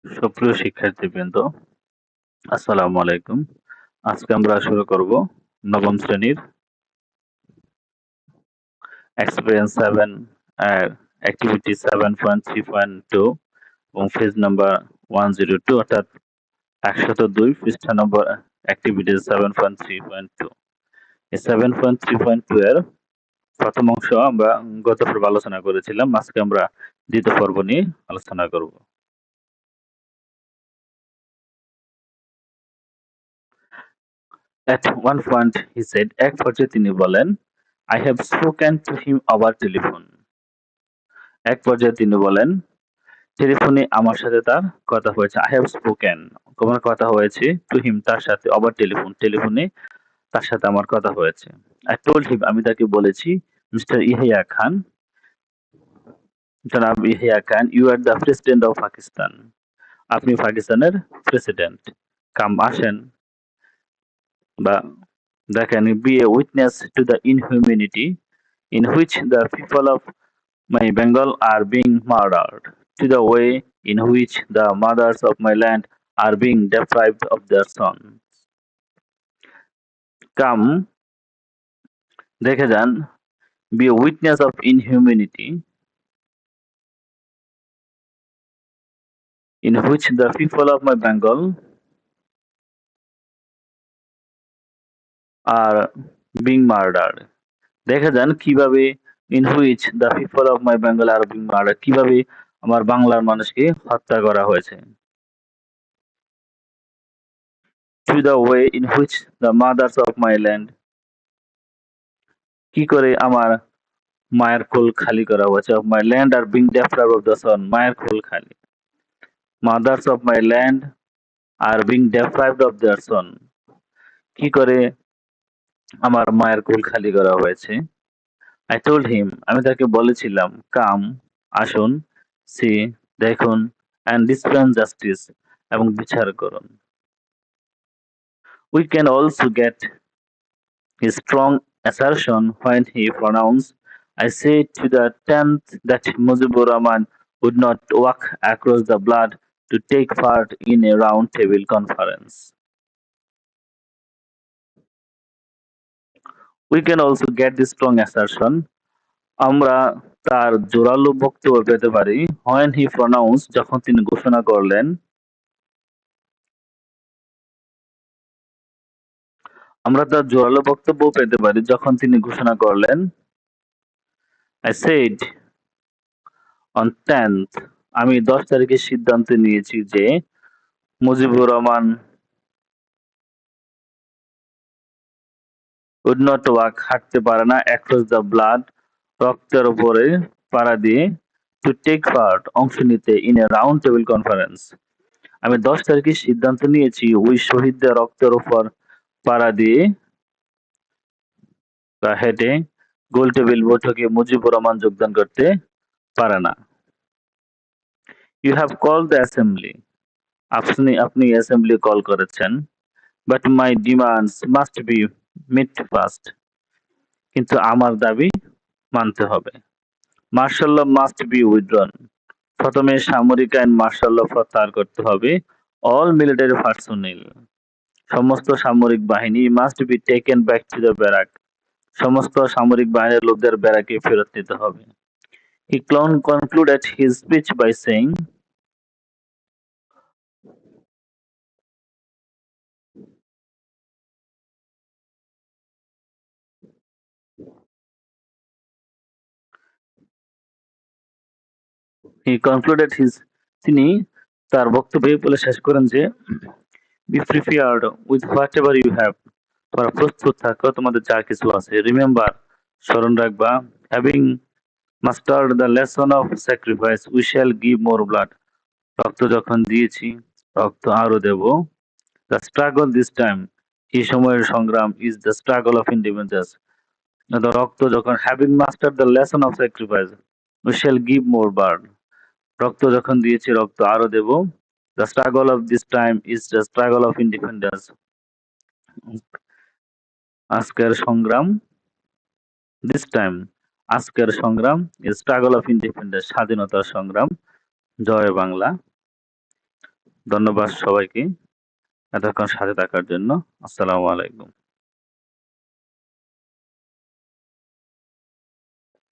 সুপ্রিয় শিক্ষার্থীবৃন্দ, আসসালামু আলাইকুম। আজকে আমরা শুরু করব নবম শ্রেণীর এক্সপেরিয়েন্স 7 অ্যাক্টিভিটি 7.3.2 এবং পেজ নাম্বার 102 অর্থাৎ 102 পৃষ্ঠা নম্বর অ্যাক্টিভিটি 7.3.2। এই 7.3.2 এর প্রথম অংশ আমরা গত পর্বে আলোচনা করেছিলাম। আজকে আমরা দ্বিতীয় পর্ব নিয়ে আলোচনা করব। At one point he said, এক পর্যায়ে তিনি বলেন, I have spoken to him over telephone. এক পর্যায়ে তিনি বলেন, টেলিফোনে আমার সাথে তার কথা হয়েছে। I have spoken আমার কথা হয়েছে to him তার সাথে over telephone টেলিফোনে তার সাথে আমার কথা হয়েছে। I told him আমি তাকে বলেছি মিস্টার ইয়াহিয়া খান জনাব Yahya Khan you are the president of Pakistan. আপনি পাকিস্তানের প্রেসিডেন্ট। কাম আসেন বা দেখেন be a witness to the inhumanity in which the people of my Bengal are being murdered, to the way in which the mothers of my land are being deprived of their sons. Come, দেখে যান, be a witness of inhumanity in which the people of my Bengal are being murdered. দেখে যান কিভাবে in which the people of my Bengal are being murdered কিভাবে আমার বাংলার মানুষকে হত্যা করা হয়েছে। To the way in which the mothers of my land কি করে আমার মায়ের কোল খালি করা হয়েছে of my land are being deprived of the son মায়ের কোল খালি mothers of my land are being deprived of their son কি করে আমার মায়ের কোল খালি করা হয়েছে। I told him আমি তাকে বলেছিলাম come আসুন see দেখুন and dispense justice এবং বিচার করুন। We can also get his strong assertion when he pronounced, I said to the tenth that Mujibur Rahman would not walk across the blood to take part in a round table conference. We can also get this strong assertion. আমরা তার জোরালো বক্তব্য পেতে পারি when he pronounced যখন তিনি ঘোষণা করলেন আমরা তার জোরালো বক্তব্য পেতে পারি যখন তিনি ঘোষণা করলেন I said on 10th আমি 10 তারিখে সিদ্ধান্ত নিয়েছি যে Mujibur Rahman would not walk হাঁটতে পারে না across the blood রক্তের উপরে পাড়া দিয়ে to take part অংশ নিতে in a round table conference আমি 10 তারিখে সিদ্ধান্ত নিয়েছি ওই শহীদদের রক্তের উপর পাড়া দিয়ে বা হেঁটে গোল টেবিল বৈঠকে মুজিবুর রহমান যোগদান করতে পারে না। You have called the assembly আপনি অ্যাসেম্বলি কল করেছেন but my demands must be met first কিন্তু আমার দাবি মানতে হবে। Martial law must be withdrawn প্রথমে সামরিক আইন মার্শাল ল প্রত্যাহার করতে হবে। অল মিলিটারি পার্সোনেল সমস্ত সামরিক বাহিনী must be taken back to the barrack সমস্ত সামরিক বাহিনীর লোকদের ব্যারাকে ফেরত নিতে হবে। He concluded his speech by saying, he concluded his তিনি তার বক্তব্য বলে শেষ করেন যে be prepared with whatever you have তোমরা প্রস্তুত থাকো তোমাদের যা কিছু আছে রিমেম্বার স্মরণ রাখবা having mastered the lesson of sacrifice we shall give more blood রক্ত যখন দিয়েছি রক্ত আরো দেব the struggle this time এই সময়ের সংগ্রাম is the struggle of independence রক্ত যখন having mastered the lesson of sacrifice we shall give more blood রক্ত যখন দিয়েছি রক্ত আরো দেব the struggle of this time is the struggle of independence আজকের সংগ্রাম this time আজকের সংগ্রাম is struggle of independence স্বাধীনতার সংগ্রাম জয় বাংলা ধন্যবাদ সবাইকে এতক্ষণ সাথে থাকার জন্য। আসসালামু আলাইকুম।